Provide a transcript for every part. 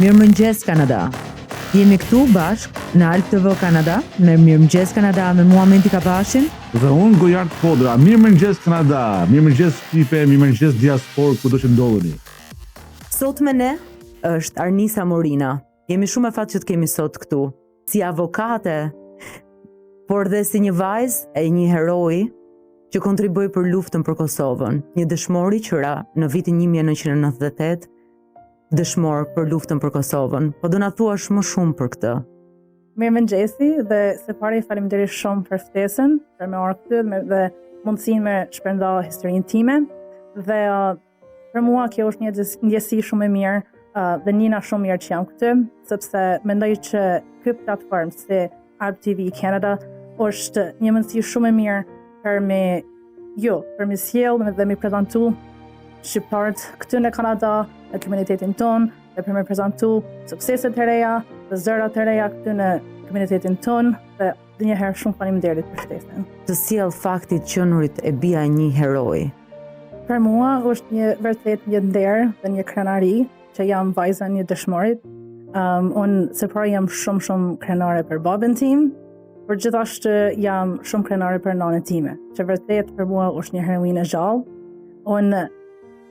Mirëmëngjes Kanada. Jemi këtu bashkë në Alp TV Kanada, me Mirëmëngjes Kanada me mua Menti Kapashin. Dhe unë Gojard Kodra. Mirëmëngjes Kanada, mirëmëngjes Shqipe, mirëmëngjes diasporë kudo që ndodheni. Sot me ne është Arnisa Morina. Jemi shumë e fatë që të kemi sot këtu, si avokate, por dhe si një vajzë e një heroi që kontribui për luftën për Kosovën, një dëshmori që ra në vitin 1998, dëshmor për luftën për Kosovën. Po do na thuash më shumë për këtë. Mirëmëngjesi dhe së pari faleminderit shumë për ftesën, për me orë këtu dhe mundësinë me shpërnda historinë time. Dhe për mua kjo është një ndjesi shumë e mirë dhe njëna shumë mirë që jam këtu, sepse mendoj që ky platformë si Alp TV Canada është një mundësi shumë e mirë për me sjell dhe me prezantu shqiptarët këtu në Kanada, në komunitetin tonë, dhe për me prezantu sukseset e reja dhe zërat e reja këtu në komunitetin tonë, dhe njëherë shumë faleminderit për ftesën. Të sjell faktit qenurit e bija një heroi. Për mua është vërtet një nder dhe një krenari që jam vajza një dëshmorit. Unë së pari jam shumë krenare për babën tim, por gjithashtu jam shumë krenare për nanën time, që vërtet për mua është një heroine gjallë. Unë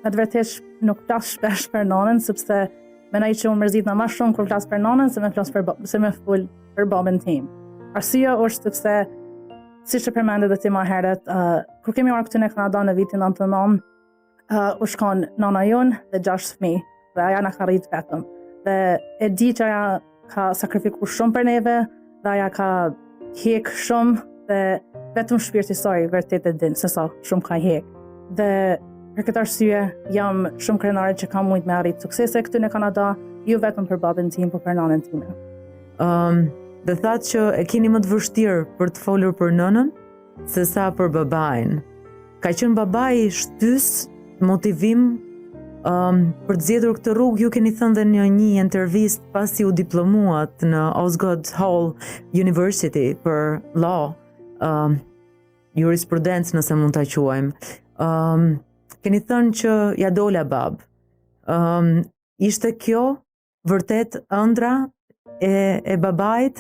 në të vërtet nuk flas shpesh për nanën, sepse mendoj që unë mërzitna më shumë kur flas për nanën se me fol për babën tim. Arsyeja është sepse, siç e përmendë edhe ti më herët, kur kemi ardhur këtu në Kanada në vitin 99, u shkon nana jonë dhe 6 fëmijë, dhe aja na ka rrit vetëm. Dhe e di që aja ka sakrifikuar shumë për neve, dhe aja ka hek shumë, dhe vetëm shpirti i saj vërtet e din se sa shumë ka hek. Dhe për këtë arsye jam shumë krenare që kam mujt me arrit suksese këtu në Kanada, jo vetëm për babën tim, por për nanën time. Dhe thatë që e keni më të vështirë për të folur për nënën se sa për babain. Ka qenë babai shtys, motivim për të zgjedhur këtë rrugë. Ju keni thënë dhe në një intervistë pasi u diplomuat në Osgood Hall University për law, jurisprudencë nëse mund ta quajmë. Keni thënë që ja dola bab. Ishte kjo vërtet ëndra e babait?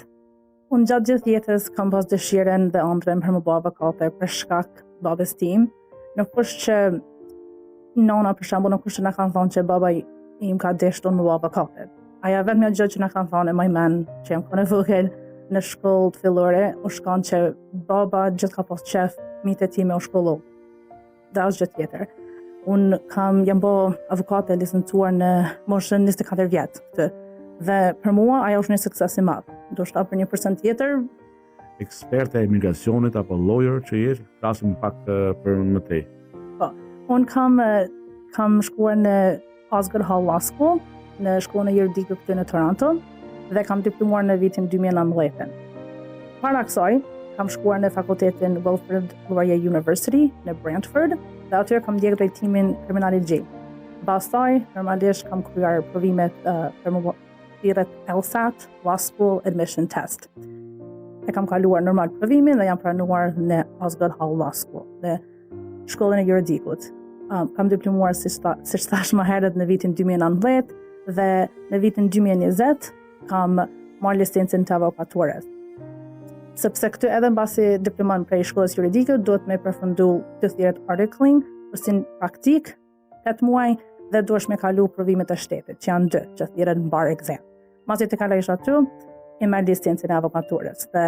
Unë gjatë gjithë jetës kam pas dëshirën dhe ëndrën për më bë avokate për shkak babës tim. Nuk është që nona për shembull nuk është që na kanë thonë që baba im ka deshur më bë avokate. Aja vetëm gjë që na kanë thonë më men që jam kanë vogël në shkollë fillore, u shkon që baba gjithë ka pas qef mitë e time u shkollu. Dhe asgjë tjetër. Unë jam bë avokate licencuar në moshën 24 vjet këtë. Dhe për mua ajo është një sukses i madh. Do shta për 1% tjetër. Eksperte e imigracionit apo lawyer që je, flasim pak për më tej. Po, unë kam shkuar në Osgood Hall Law School, në shkollën e juridike këtu në Toronto, dhe kam diplomuar në vitin 2019. Para kësaj, kam shkuar në fakultetin Wilfrid Laurier University në Brantford, dhe atyre kam ndjekur drejtimin kriminalogji. Pastaj, normalisht kam kryer provimet për më thirret LSAT, Law School Admission Test. E kam kaluar normal provimin dhe jam pranuar në Osgood Hall Law School, në shkollën e juridikut. Kam diplomuar si thash më herët në vitin 2019 dhe në vitin 2020 kam marrë licencën të avokaturës. Sepse këtu edhe mbasi diplomon prej shkollës juridike, duhet me përfundu të thirret articling, kursin praktik, 8 muaj, dhe duhesh me kalu provimet e shtetit, që janë 2, që thirret bar exam. Masi të kalojsh aty, e merr licencën e avokaturës. Dhe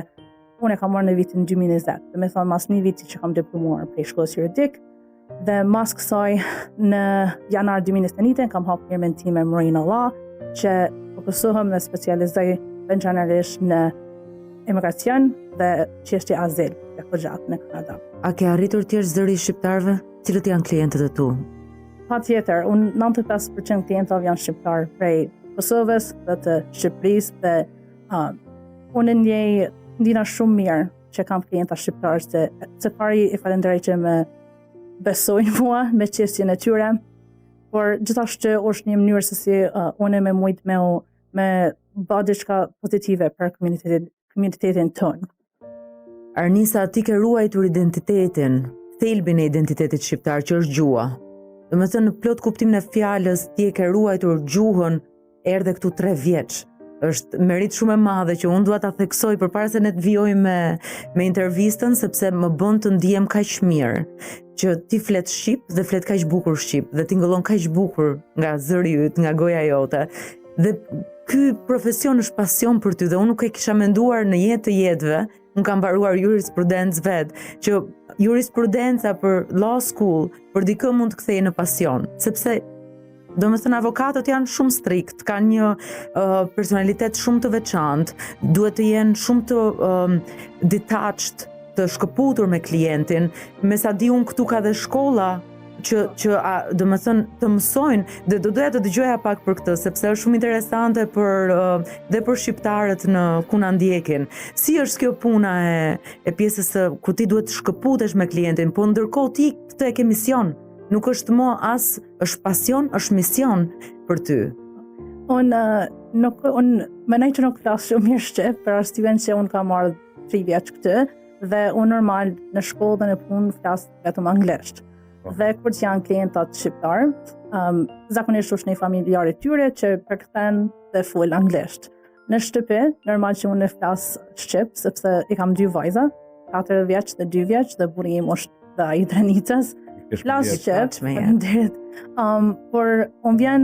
unë e kam marrë në vitin 2020, dhe me thonë mas një viti që kam diplomuar prej shkollës juridik, dhe mas kësaj në janar 2021 kam hapur firmën time Morina Law, që fokusohem dhe specializoj veçanërisht në imigracion dhe çështje azil dhe përgjat në Kanada. A ke arritur të jesh zëri i shqiptarëve? Cilët janë klientët e tu? Patjetër, unë 95% klientëve janë shqiptar prej Kosovës dhe të Shqipërisë, dhe unë ndjena shumë mirë që kam klienta shqiptarë, se së pari i falenderoj që më besojnë mua me çështjen e tyre, por gjithashtu është një mënyrë se si unë me mujt me bë diçka pozitive për komunitetin tonë. Arnisa, ti ke ruajtur identitetin, thelbin e identitetit shqiptar, që është gjua. Do me thënë, në plot kuptimin e fjalës, ti e ke ruajtur gjuhën erdhe këtu 3 vjeç. Është merit shumë e madhe që unë dua ta theksoj përpara se ne të vijoj me intervistën, sepse më bën të ndihem kaq mirë që ti flet shqip dhe flet kaq bukur shqip dhe ti ngëllon kaq bukur nga zëri yt, nga goja jote. Dhe ky profesion është pasion për ty dhe unë nuk e kisha menduar në jetë të jetëve. Unë kam mbaruar jurisprudencë vet, që jurisprudenca për law school për dikë mund të kthehej në pasion, sepse domethënë avokatët janë shumë strikt, kanë një personalitet shumë të veçantë, duhet të jenë shumë të detached, të shkëputur me klientin. Me sa di unë këtu ka dhe shkolla që domethënë të mësojnë, dhe do doja të dëgjoja pak për këtë, sepse është shumë interesante dhe për shqiptarët në ku na ndjekin. Si është kjo puna e pjesës ku ti duhet të shkëputesh me klientin, po ndërkohë ti këtë e ke mision. Nuk është më as është pasion, është mision për ty. Unë mendoj që nuk flas shumë mirë shqip, për arsyeën se unë kam marrë 3 vjeç këtë dhe unë normal në shkollë dhe në punë flas vetëm anglisht. Dhe kur janë klientat shqiptar, zakonisht është një familjar e tyre që përkthen dhe fol anglisht. Në shtëpi, normal që unë flas shqip, sepse i kam 2 vajza, 4 vjeç dhe 2 vjeç dhe burri im është dhe ai drenicës. Flas shqip, faleminderit. Por unë vjen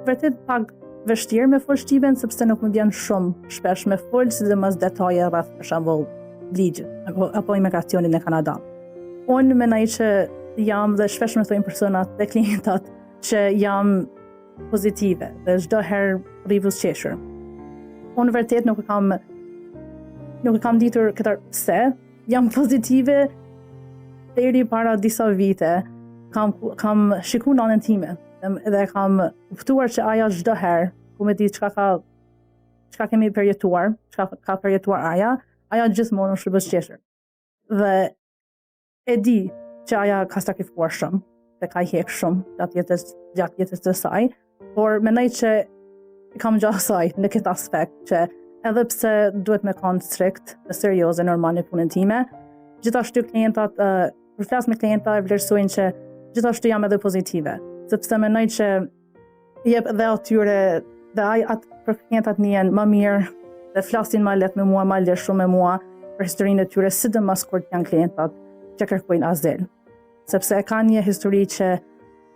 vërtet pak vështirë me fol shqipen, sepse nuk më vjen shumë shpesh me fol, sidomos detaje rreth për shembull ligjit apo imigracionin në Kanada. Unë mendoj që jam dhe shpesh më thojnë personat dhe klientat që jam pozitive dhe çdo herë rrivus qeshur. Unë vërtet nuk e kam ditur këtë pse jam pozitive. Deri para disa vite kam shikuar nënën time dhe kam kuptuar që ajo çdo herë ku më di çka kemi përjetuar, çka ka përjetuar ajo gjithmonë është shpërblyer. Dhe e di që ajo ka sakrifikuar shumë, dhe ka hjek shumë gjatë jetës të saj, por mendoj që kam gjatë saj në këtë aspekt që edhe pse duhet me qenë strikt dhe serioze normal në punën time, gjithashtu klientat kur flas me klienta e vlerësojnë që gjithashtu jam edhe pozitive, sepse mendoj që jep dhe atyre dhe atë për klientat njen më mirë dhe flasin më lehtë me mua, më lehtë shumë me mua për historinë e tyre, sidomos kur janë klientat që kërkojnë azil, sepse kanë një histori që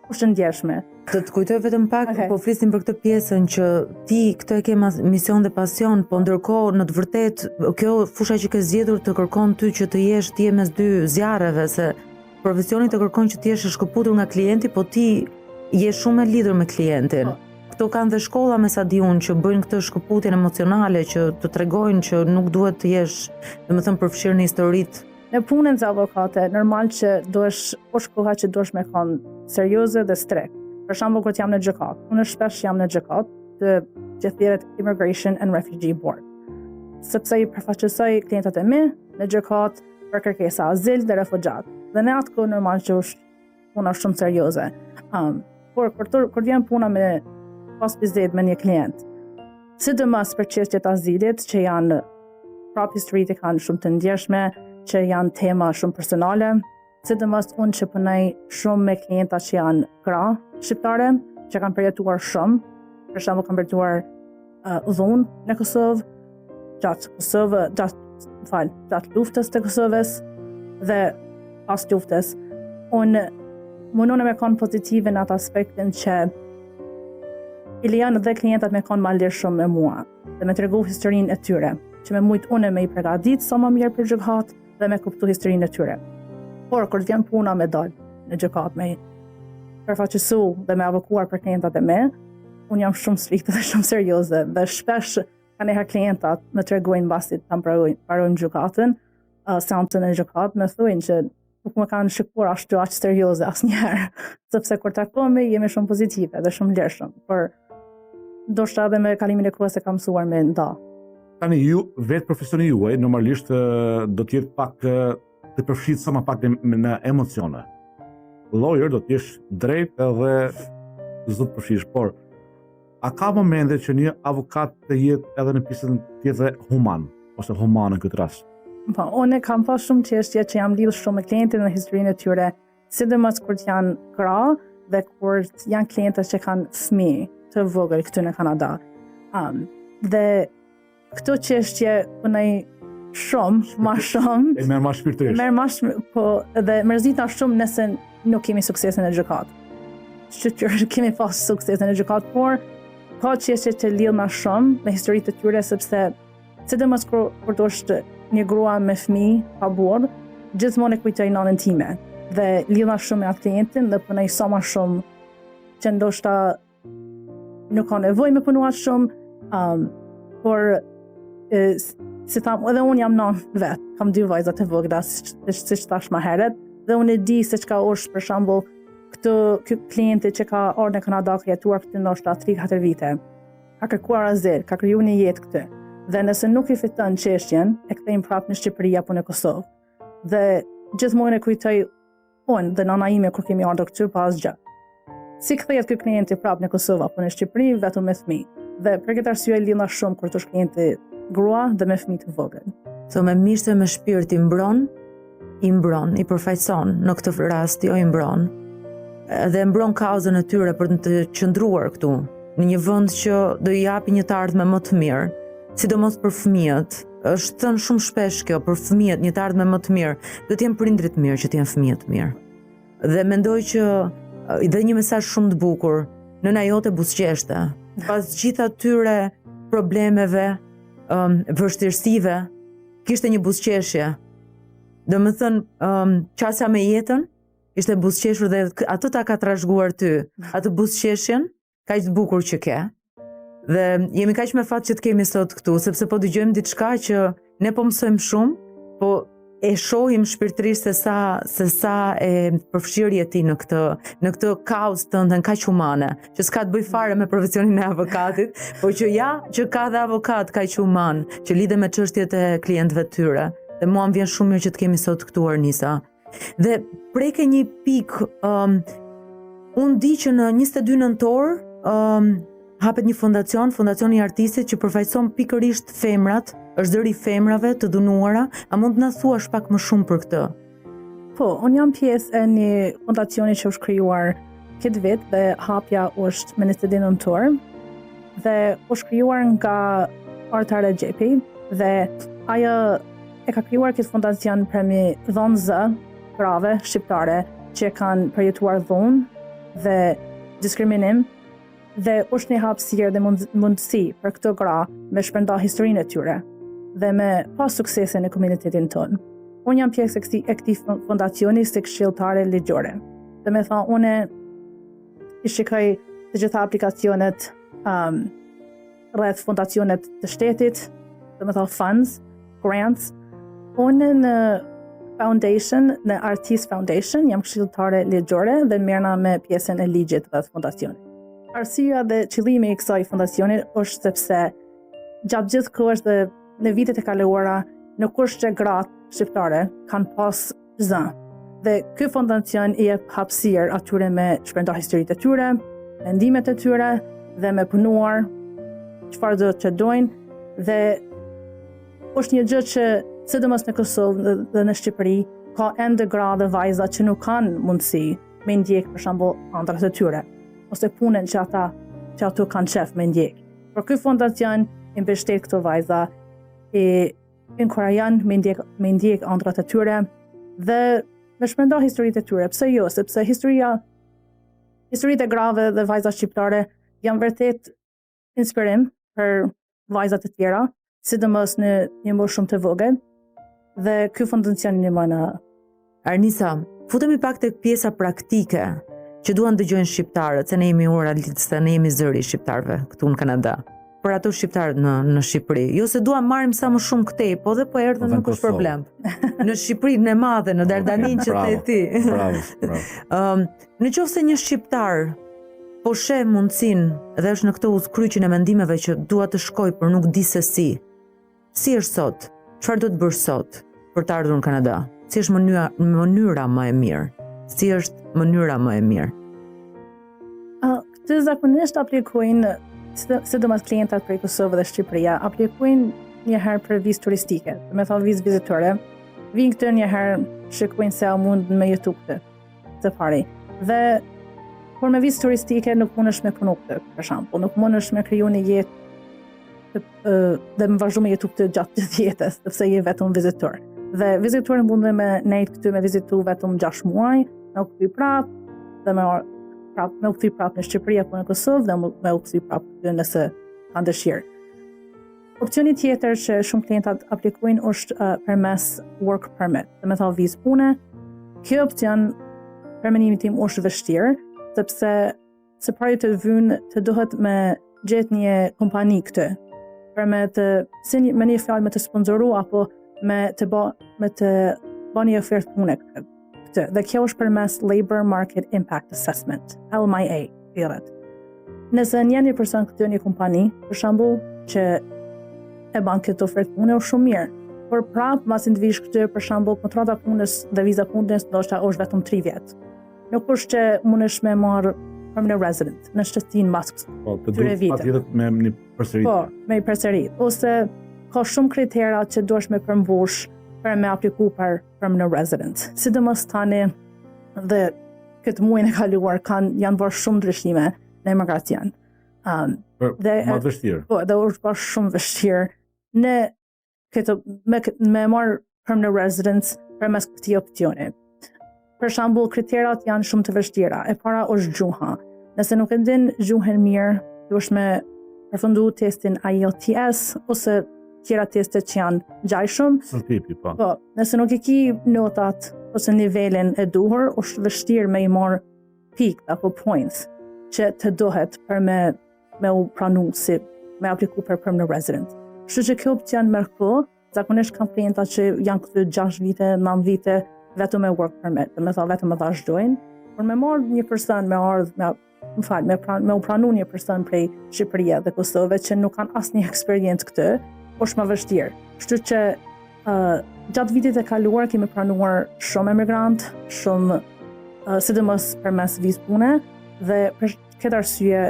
është ndjeshme. Të kujtoj vetëm pak, po flisim për këtë pjesën që ti këtë e ke mision dhe pasion, po ndërkohë në të vërtet kjo fusha që ke zgjedhur të kërkon ty që të je mes 2 zjarreve, se profesioni të kërkon që ti jesh shkëputur nga klienti, po ti je shumë e lidhur me klientin. Këto kanë dhe shkolla me sa di unë që bëjnë këtë shkëputjen emocionale, që të tregojnë që nuk duhet të jesh, domethënë përfshirë në historitë. Në punën e avokate, normal që është koha që duhesh me qenë serioze dhe strikt. Për shembull, kur jam në gjykat, unë shpesh jam në gjykat të që thirret Immigration and Refugee Board, sepse i përfaqësoj klientët e mi në gjykat për kërkesa azil dhe refugjat. Dhe në atë kohë normal që është puna shumë serioze. Por kur vjen puna me pas bisedë me një klient, sidomos për çështjet azilit që janë prap historitë kanë shumë të ndjeshme, që janë tema shumë personale, sidomos unë që punoj shumë me klienta që janë gra shqiptare, që kanë përjetuar shumë, për shembull kanë përjetuar dhunë në Kosovë, gjatë luftës të Kosovës dhe pas luftës. Unë mundon me qenë pozitive në atë aspektin që i lejon dhe klientat me qenë më lirë shumë me mua dhe me tregu historinë e tyre, që me mujt unë me i përgatitur sa më mirë për gjykat dhe me kuptu historinë e tyre. Por kur vjen puna me dal në gjykat me përfaqësu dhe me avokuar për klientat e me, unë jam shumë strikte dhe shumë serioze dhe shpesh kanë herë klientat më tregojnë mbasi ta mbarojnë gjykatën, seancën e gjykat, më thojnë që nuk më kanë shikuar ashtu aq serioze asnjëherë, sepse kur takohemi jemi shumë pozitive dhe shumë lirshëm, por ndoshta edhe me kalimin e kohës e kam mësuar me nda. Tani ju, vetë profesioni juaj, normalisht do t'jetë pak të përfshirë sa më pak në emocione. Lawyer do t'jesh drejt edhe zdo të përfshirësh, por a ka momente që një avokat të jetë edhe në pjesën tjetër human, ose human në këtë rast? Po, unë kam pas shumë çështje që jam lidhur shumë me klientin dhe historinë e tyre, sidomos kur janë gra dhe kur janë klientët që kanë fëmijë. të vogël këtu në Kanada. Dhe këto çështje punoj shumë, ma shumë. E merr më shpirtërisht. Merr më shumë, po dhe mërzita shumë nëse nuk kemi suksesin e gjykatë. Shqyr kemi pas suksesin e gjykatë, por ka çështje që lidh më shumë me historitë të tyre, sepse sidomos kur do është një grua me fëmijë pa burr, gjithmonë e kujtoj nanën time dhe lidha shumë me atë klientin dhe punoj sa më shumë që ndoshta nuk ka nevojë me punuar shumë, por si tham, edhe unë jam nanë vetë, kam 2 vajza të vogla, siç thash më herët, dhe unë e di se çka është për shembull ky klienti që ka ardhur në Kanada, ka jetuar këtu ndoshta 3-4 vite, ka kërkuar azil, ka kriju një jetë këtu. Dhe nëse nuk i fiton çështjen, e kthejmë prapë në Shqipëri apo në Kosovë. Dhe gjithmonë e kujtoj unë dhe nana ime kur kemi ardhur këtu pa asgjë. Si kthehet ky klienti prapë në Kosovë apo në Shqipëri vetëm me fëmijë. Dhe për këtë arsye lidha shumë kur është klienti grua dhe me fëmijë të vogël. So me mishte me shpirt i mbron, i përfaqëson në këtë rast, jo i mbron. Dhe mbron kauzën e tyre për të qëndruar këtu, në një vend që do i japi një të ardhme më të mirë, sidomos për fëmijët. Është thënë shumë shpesh kjo, për fëmijët një të ardhme më të mirë, do të jenë prindrit të mirë që të jenë fëmijët të mirë. Dhe mendoj që i dhe një mesazh shumë të bukur, nëna jote buzëqeshte, pas gjitha atyre problemeve, vështirësive, kishte një buzëqeshje. Domethënë, qasja me jetën, ishte buzëqeshur dhe atë ta ka trashëguar ty, atë buzëqeshjen, kaq të bukur që ke. Dhe jemi kaq me fat që të kemi sot këtu, sepse po dëgjojmë diçka që ne po mësojmë shumë, po e shohim shpirtërisht se sa e përfshirë je ti në këtë kauzë tënde kaq humane, që s'ka të bëj fare me profesionin e avokatit, po që ka dhe avokat kaq human, që lidhe me çështjet e klientëve të tyre. Dhe mua më vjen shumë mirë që të kemi sot këtu Arnisa. Dhe preke një pikë, unë di që në 22 nëntor hapet një fondacioni i artistit që përfaqëson pikërisht femrat, është zëri femrave të dënuara, a mund të na thuash pak më shumë për këtë? Po, unë jam pjesë e një fondacioni që është krijuar këtë vit dhe hapja është me 22 nëntor dhe është krijuar nga Artare Gjepi dhe ajo e ka krijuar këtë fondacion për mi dhonëzë grave shqiptare që kanë përjetuar dhunë dhe diskriminim dhe është një hapësirë dhe mundësi për këto gra me shpërnda historinë e tyre dhe me pas suksese në komunitetin tonë. Unë jam pjesë e këtij fondacioni si këshilltare ligjore. Dhe me tha, unë i shikoj të gjitha aplikacionet rreth fondacionet të shtetit, dhe me tha funds, grants. Unë në foundation, në Artist Foundation, jam këshilltare ligjore dhe merrna me pjesën e ligjit rreth fondacionit. Arsyeja dhe qëllimi i kësaj fondacioni është sepse gjatë gjithë kohës dhe në vitet e kaluara nuk është që gratë shqiptare kanë pas zë. Dhe ky fondacion i jep hapësirë atyre me shpërnda historitë e tyre, mendimet e tyre dhe me punuar çfarë do të dojnë dhe është një gjë që sidomos në Kosovë dhe në Shqipëri ka ende gra dhe vajza që nuk kanë mundësi me ndjek për shembull ëndrat e tyre ose punën që ato kanë qef me ndjek. Por ky fondacion i mbështet këto vajza, i inkurajon me ndjek ëndrat e tyre dhe me shpërnda historitë e tyre. Pse jo? Sepse historitë e grave dhe vajza shqiptare janë vërtet inspirim për vajzat e tjera, sidomos në një moshë shumë të vogël. Dhe ky fondacion ndihmon. Arnisa, futemi pak tek pjesa praktike që duan dëgjojnë shqiptarët, se ne jemi oralistë, ne jemi zëri shqiptarëve këtu në Kanada. Për ato shqiptarët në Shqipëri. Jo se duam marrim sa më shumë këtej, po dhe po erdhën nuk është problem. Në Shqipërinë e madhe, në Dardanin që të ti. Bravo. Në qoftë se një shqiptar po sheh mundësinë dhe është në këtë udhkryqjen e mendimeve që dua të shkoj, por nuk di se si. Si është sot? Çfarë do të bësh sot për të ardhur në Kanada? Si është mënyra më e mirë? Si është mënyra më e mirë? Këtë zakonisht aplikojnë, sidomos klientat prej Kosovë dhe Shqipëria, aplikojnë një herë për vizë turistike, me thonë vizë vizitore. Vinë këtë një herë, shikojnë se a mund me jetu këtë, të pari. Dhe por me vizë turistike nuk mundesh me punu këtë, për shembull, nuk mundesh me kriju një jetë dhe me vazhdu me jetu këtë gjatë gjithë jetës, sepse je vetëm vizitor. Dhe vizitorin mundë me nejtë këty me vizitu vetëm 6 muaj, me u kthye prapë, dhe me u kthye prapë në Shqipëri apo në Kosovë dhe me u kthye prapë këty nëse kanë dëshirë. Opcioni tjetër që shumë klientat aplikojnë është përmes work permit, dhe me thonë vizë pune. Kjo opcion për menimin tim është vështirë, sepse se pari të vynë të duhet me gjetë një kompani këtë, për me një fjalë me të sponsoru apo me të ba një ofertë pune këtë. Dhe kjo është përmes Labor Market Impact Assessment, LMIA, thirret. Nëse një person këtë një kompani, për shembull, që e ban këtë ofertë pune është shumë mirë, por prapë masin të vish këtë, për shembull, kontrata punës dhe viza punës ndoshta është vetëm 3 vjet. Nuk është që mundesh me marrë permanent resident në shtetin mas këtyre viteve. Me një përsërit. Po, me një përsërit. Ose ka shumë kritera që duhesh me përmbush për me apliku për permanent resident. Sidomos tani dhe këtë muajin e kaluar janë bërë shumë ndryshime në emigracion. Më vështirë. Po, dhe është bërë shumë vështirë në me marrë permanent residence përmes këtij opsioni. Për shembull, kriterat janë shumë të vështira. E para është gjuha. Nëse nuk e din gjuhën mirë, duhesh me përfundu testin IELTS ose tjera testet që janë gjajshëm. Po, nëse nuk e ki notat ose nivelin e duhur, është vështirë me i marrë pikë apo points që të dohet për me u pranu si me apliku për permanent resident. Kështu që kjo opcion merr kohë, zakonisht kam klienta që janë këtu 6 vite, 9 vite vetëm me work permit, dhe me thonë vetëm me vazhdojnë, por me marrë një person me u pranu një person prej Shqipëria dhe Kosovë që nuk kanë asnjë eksperiencë këtë, është më vështirë. Kështu që gjatë vitit e kaluar kemi pranuar shumë emigrant, shumë sidomos përmes vizë pune, dhe për këtë arsye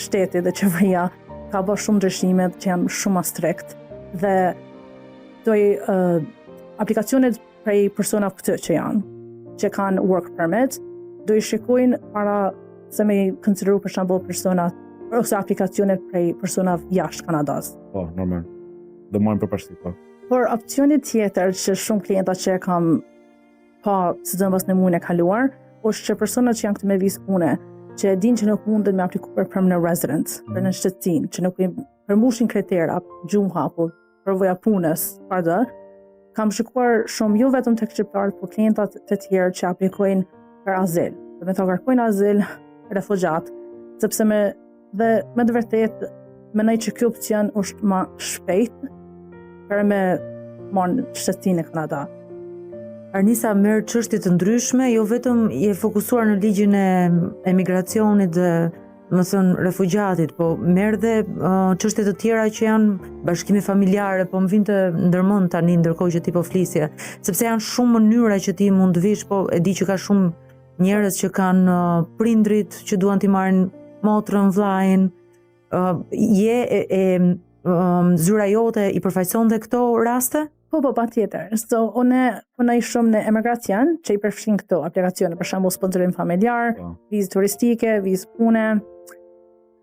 shteti dhe qeveria ka bërë shumë ndryshime që janë shumë strikt dhe aplikacionet prej personave këtë që kanë work permit, do i shikojnë para se me konsideru për shembull personat ose aplikacionet prej personave jashtë Kanadas. Po, normal. Do marrin përparësi, po. Por opcioni tjetër që shumë klienta që kam pa sidomos në muajin e kaluar, është që personat që janë këtu me vizë pune, që e din që nuk mundën me apliku për permanent residence, për në shtetësinë, që nuk i përmbushin kritera, gjuha apo përvoja punës, kam shikuar shumë jo vetëm tek shqiptarët, por klientat të tjerë që aplikojnë për azil. Dhe me thonë kërkojnë azil, refugjat, sepse me të vërtet mendoj që ky opcion është më shpejt për me marrë shtetësinë në Kanada. Arnisa merr çështje të ndryshme, jo vetëm je fokusuar në ligjin e emigracionit dhe më thënë refugjatit, po merr dhe çështje të tjera që janë bashkime familjare, po më vjen të ndërmend tani ndërkohë që ti po flisje, sepse janë shumë mënyra që ti mund të vish, po e di që ka shumë njerëz që kanë prindrit që duan t'i marrin motrën, vllajin. Zyra jote i përfaqëson dhe këto raste? Po, patjetër. So, unë punoj shumë në emigracion, që i përfshin këto aplikacione, për shembull sponsorim familjar, vizë turistike, vizë pune,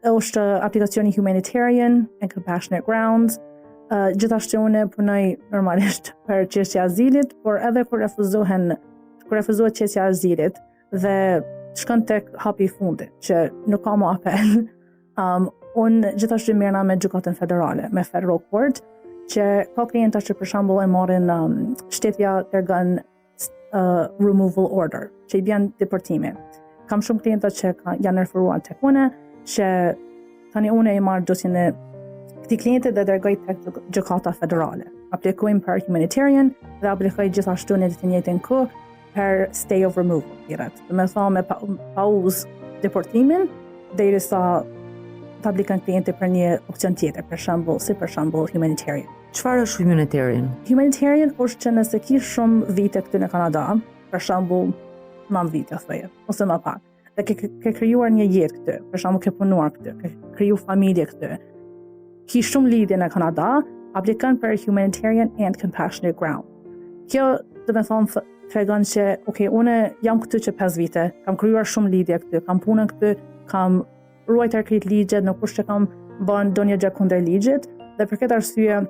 është aplikacioni Humanitarian and Compassionate Grounds. Gjithashtu unë punoj normalisht për çështja e azilit, por edhe kur refuzohet çështja e azilit dhe shkon tek hapi i fundit, që nuk ka më apel. Unë gjithashtu merrna me gjykatën federale, me Federal Court, që ka klienta që për shembull e marrin shtetja dërgon removal order, që i bën deportimi. Kam shumë klienta që janë referuar tek unë, që tani unë e marr dosjen e këtij klienti dhe dërgoj tek gjykata federale. Aplikojmë për humanitarian dhe aplikoj gjithashtu në të njëjtën kohë për stay of removal. Dhe me thonë me pauzë deportimin derisa të aplikon klienti për një opcion tjetër, për shembull humanitarian. Çfarë është humanitarian? Humanitarian është që nëse ke shumë vite këtu në Kanada, për shembull 9 vite thoya, ose më pak, dhe ke krijuar një jetë këtu, për shembull ke punuar këtu, ke kriju familje këtu, ke shumë lidhje në Kanada, aplikon për humanitarian and compassionate ground. Kjo do të thonë tregon që, okay, une jam këtu që 5 vite, kam krijuar shumë lidhje këtu, kam punën këtu, kam ruajtur krejt ligjet, në kush që kam bën ndonjë gjë kundër ligjit, dhe për këtë arsye,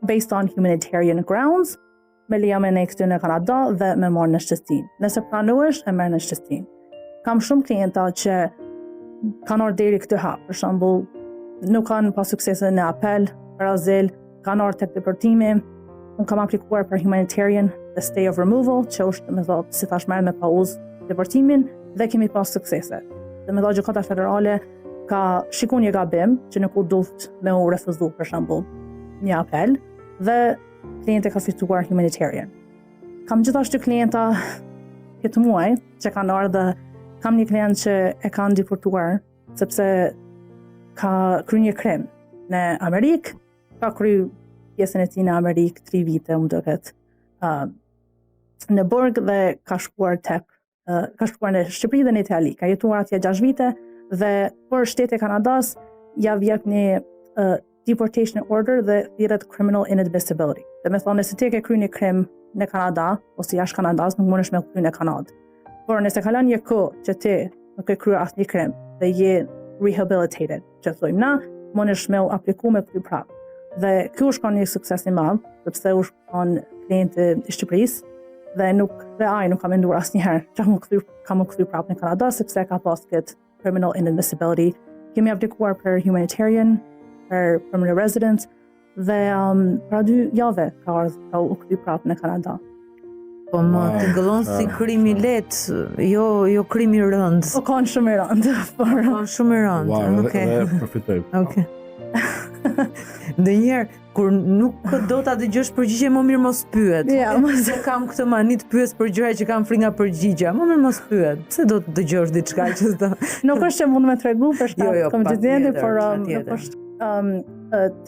based on humanitarian grounds, me leja me ne këtu në Kanada dhe me marrë në shqetësim. Nëse pranohesh, e merr në shqetësim. Kam shumë klienta që kanë ardhur deri këtu hap, për shembull, nuk kanë pas suksese në apel për azil, kanë ardhur tek deportimi. Unë kam aplikuar për humanitarian dhe stay of removal, që është me thotë, si thash merr me pauzë deportimin dhe kemi pas suksese. Dhe me thotë gjykata federale ka shikuar një gabim që nuk u duhet me u refuzu për shembull një apel dhe klienti ka fituar humanitarian. Kam gjithashtu klienta këtë muaj që kanë ardhur, kam një klient që e kanë deportuar sepse ka kryer një krim në Amerikë, ka kryer pjesën e tij në Amerikë 3 vite, më duket, në Borg dhe ka shkuar në Shqipëri dhe në Itali. Ka jetuar atje 6 vite dhe për shteti i Kanadas ja vjet një deportation order dhe thirret criminal inadmissibility. Dhe me thonë, nëse ti ke kryer një krim në Kanada ose jashtë Kanadas, nuk mundesh me kryer në Kanadë. Por nëse kalon një kohë që ti nuk e kryer asnjë krim dhe je rehabilitated, që thojmë na, mundesh me u apliku me kryer prapë. Dhe kjo është një sukses i madh, sepse është klient i Shqipërisë dhe ai nuk ka menduar asnjëherë që kam u kthyer prapë në Kanada sepse ka pas këtë criminal inadmissibility. Kemi aplikuar për humanitarian, për permanent residence dhe pra 2 javë ka u kthyer prapë në Kanada. Po më të gëllon si krimi lehtë, jo krimi i rënd. Po kanë shumë i rënd, por Kanë shumë i rënd. Wow, Okej. dhe përfitoj. Okej. Ndonjëherë kur nuk do ta dëgjosh përgjigje, më mirë mos pyet. Ja, Se kam këtë mani të pyes për gjëra që kam frikë nga përgjigja. Më mirë mos pyet. Pse do të dëgjosh diçka që s'do. nuk është që mund me tregu për shkak të komiteti, por patjetër. nuk është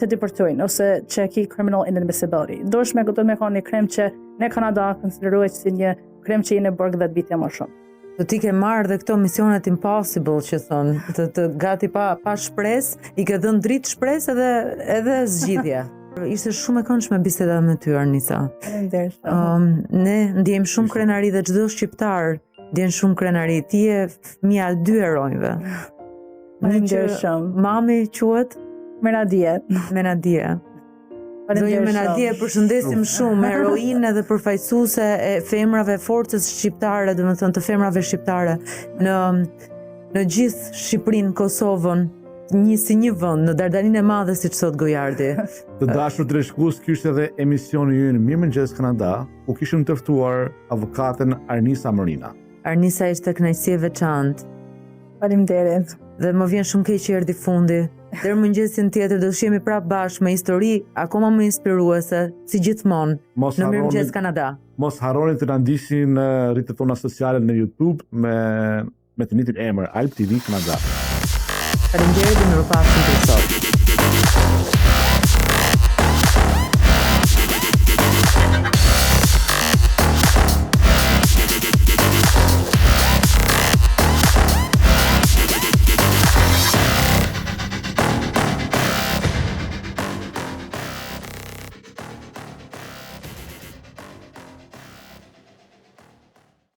të deportojnë ose që ki criminal inadmissibility. Dosh me këtë me kanë një krim që në Kanada konsiderohet si një krim që i në Borg 10 vite më shumë. Do ti ke marrë dhe këto misionet impossible që thonë, të gati pa shpresë, i ke dhënë dritë shpresë edhe zgjidhje. Ishte shumë e këndshme biseda me ty, Arnisa. Faleminderit. Ne ndjejmë shumë krenari dhe çdo shqiptar ndjen shumë krenari. Ti je fëmia e 2 heronjve. Faleminderit shumë. Mami quhet Menadie. Menadie. Zonjë Menadie, përshëndesim shumë, heroine dhe përfaqësuese e femrave forcës shqiptare, domethënë të femrave shqiptare në gjithë Shqipërinë, Kosovën, një vend, në Dardaninë e Madhe, siç thot Gojardi. Të dashur drejtshkues, ky ishte edhe emisioni ynë Mirëmëngjes Kanada, ku kishim të ftuar avokaten Arnisa Morina. Arnisa ishte kënaqësi e veçantë Faleminderit. dhe më vjen shumë keq që erdhi fundi. Deri mëngjesin tjetër do të shihemi prapë bashkë me histori akoma më inspiruese, si gjithmonë, në Mirëmëngjes Kanada. Mos harroni të na ndiqni në rrjetet tona sociale në YouTube me të njëjtin emër Alp TV Kanada. Faleminderit dhe mirupafshim për sot.